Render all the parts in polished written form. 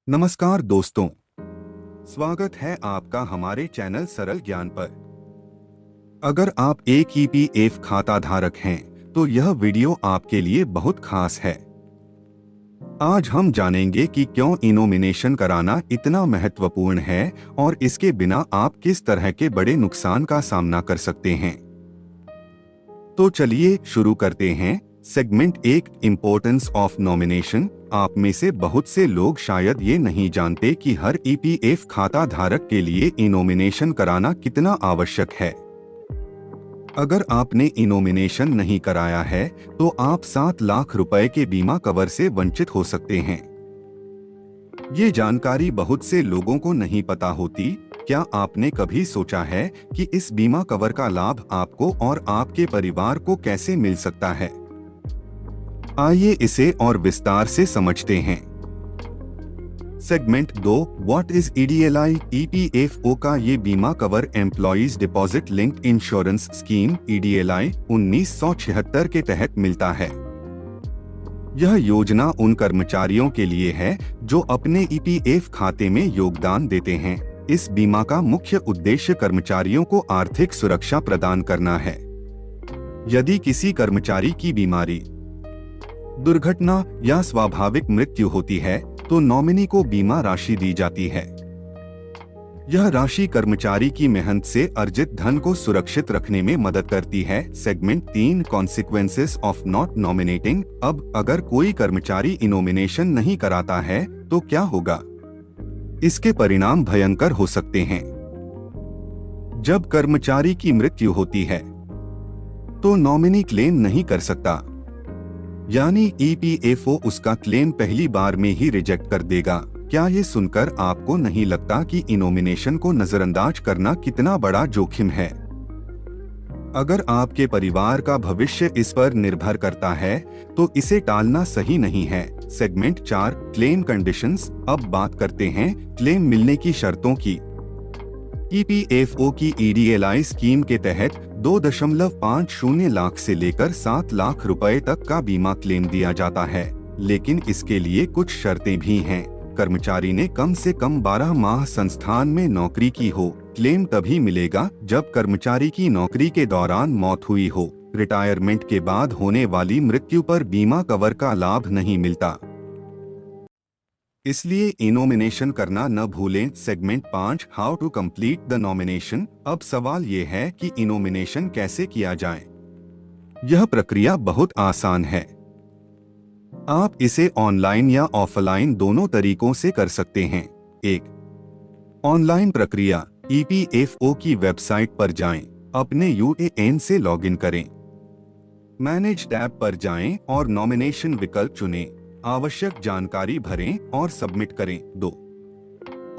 नमस्कार दोस्तों, स्वागत है आपका हमारे चैनल सरल ज्ञान पर। अगर आप एक ईपीएफ खाता धारक हैं, तो यह वीडियो आपके लिए बहुत खास है। आज हम जानेंगे कि क्यों इनोमिनेशन कराना इतना महत्वपूर्ण है और इसके बिना आप किस तरह के बड़े नुकसान का सामना कर सकते हैं। तो चलिए शुरू करते हैं। Segment 1, importance of nomination. आप में से बहुत से लोग शायद ये नहीं जानते कि हर ईपीएफ खाता धारक के लिए इनोमिनेशन कराना कितना आवश्यक है। अगर आपने इनोमिनेशन नहीं कराया है, तो आप 7 लाख रुपए के बीमा कवर से वंचित हो सकते हैं। ये जानकारी बहुत से लोगों को नहीं पता होती। क्या आपने कभी सोचा है कि इस बीमा कवर का लाभ आपको और आपके परिवार को कैसे मिल सकता है? आइए इसे और विस्तार से समझते हैं। Segment 2, what is EDLI? EPFO का ये बीमा cover employees deposit linked insurance scheme EDLI 1976 के तहत मिलता है। यह योजना उन कर्मचारियों के लिए है जो अपने ईपीएफ खाते में योगदान देते हैं। इस बीमा का मुख्य उद्देश्य कर्मचारियों को आर्थिक सुरक्षा प्रदान करना है। यदि किसी कर्मचारी की बीमारी, दुर्घटना या स्वाभाविक मृत्यु होती है, तो नॉमिनी को बीमा राशि दी जाती है। यह राशि कर्मचारी की मेहनत से अर्जित धन को सुरक्षित रखने में मदद करती है। Segment 3, consequences of not nominating. अब अगर कोई कर्मचारी इनोमिनेशन नहीं कराता है, तो क्या होगा? इसके परिणाम भयंकर हो सकते हैं। जब कर्मचारी की मृत्यु होती है, तो नॉमिनी क्लेम नहीं कर सकता, यानी ईपीएफओ उसका क्लेम पहली बार में ही रिजेक्ट कर देगा। क्या ये सुनकर आपको नहीं लगता कि इनोमिनेशन को नजरअंदाज करना कितना बड़ा जोखिम है? अगर आपके परिवार का भविष्य इस पर निर्भर करता है, तो इसे टालना सही नहीं है। Segment 4, claim conditions. अब बात करते हैं क्लेम मिलने की शर्तों की। ईपीएफओ की ईडीएलआई स्कीम के तहत 2.50 लाख से लेकर 7 लाख रुपए तक का बीमा क्लेम दिया जाता है, लेकिन इसके लिए कुछ शर्तें भी हैं। कर्मचारी ने कम से कम 12 माह संस्थान में नौकरी की हो। क्लेम तभी मिलेगा जब कर्मचारी की नौकरी के दौरान मौत हुई हो। रिटायरमेंट के बाद होने वाली मृत्यु पर बीमा कवर का लाभ नहीं मिलता, इसलिए इनोमिनेशन करना न भूलें। Segment 5, how to complete the nomination. अब सवाल ये है कि इनोमिनेशन कैसे किया जाए। यह प्रक्रिया बहुत आसान है। आप इसे ऑनलाइन या ऑफलाइन दोनों तरीकों से कर सकते हैं। 1, ऑनलाइन प्रक्रिया। ईपीएफओ की वेबसाइट पर जाएं, अपने यूएएन से लॉगिन करें, मैनेज टैब पर जाएं और नॉमिनेशन विकल्प चुनें, आवश्यक जानकारी भरें और सबमिट करें। 2,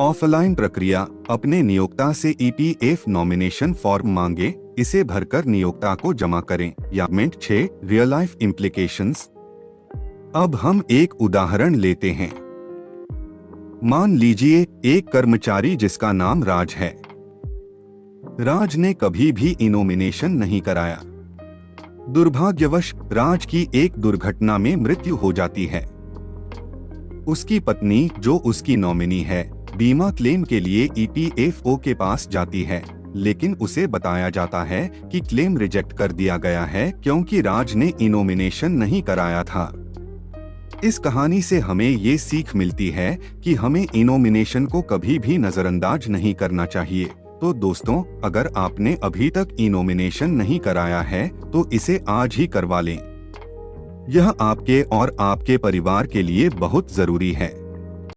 ऑफलाइन प्रक्रिया। अपने नियोक्ता से ईपीएफ नॉमिनेशन फॉर्म मांगे, इसे भरकर नियोक्ता को जमा करें। Segment 6, real life implications. अब हम एक उदाहरण लेते हैं। मान लीजिए एक कर्मचारी जिसका नाम राज है। राज ने कभी भी इनोमिनेशन नहीं कराया। दुर्भाग्यवश राज की एक दुर्घटना में मृत्यु हो जाती है। उसकी पत्नी, जो उसकी नॉमिनी है, बीमा क्लेम के लिए ईपीएफओ के पास जाती है, लेकिन उसे बताया जाता है कि क्लेम रिजेक्ट कर दिया गया है क्योंकि राज ने इनोमिनेशन नहीं कराया था। इस कहानी से हमें ये सीख मिलती है कि हमें इनोमिनेशन को कभी भी नजरअंदाज नहीं करना चाहिए। तो दोस्तों, अगर आपने अभी तक इनोमिनेशन नहीं कराया है, तो इसे आज ही करवा लें। यह आपके और आपके परिवार के लिए बहुत जरूरी है।